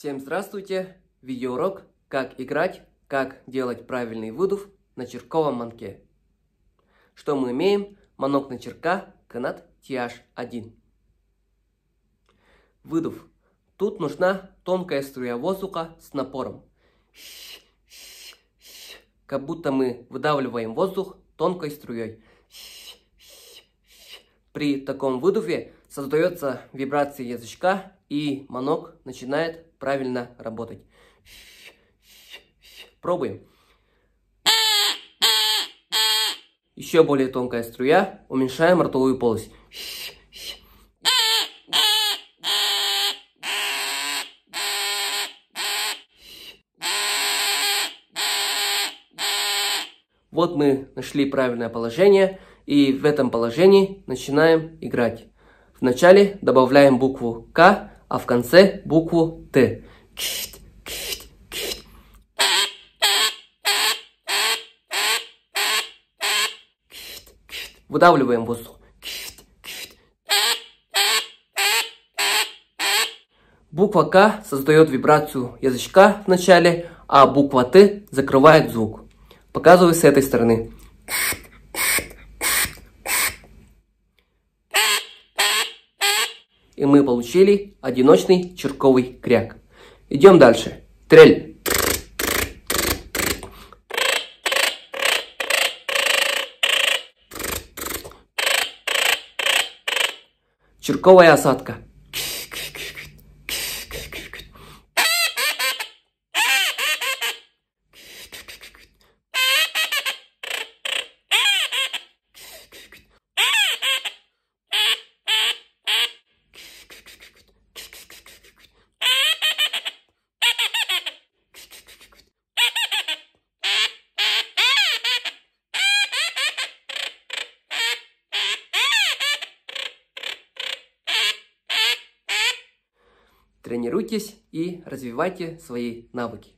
Всем здравствуйте! Видеоурок «Как играть, как делать правильный выдув на черковом манке». Что мы имеем? Манок на черка, канат TH1. Выдув. Тут нужна тонкая струя воздуха с напором. Как будто мы выдавливаем воздух тонкой струей. При таком выдуве создается вибрация язычка, и манок начинает правильно работать. Пробуем. Еще более тонкая струя. Уменьшаем ротовую полость. Вот мы нашли правильное положение, и в этом положении начинаем играть. Вначале добавляем букву К, а в конце букву Т. Выдавливаем воздух. Буква К создает вибрацию язычка в начале, а буква Т закрывает звук. Показываю с этой стороны. И мы получили одиночный черковый кряк. Идем дальше. Трель. Черковая осадка. Тренируйтесь и развивайте свои навыки.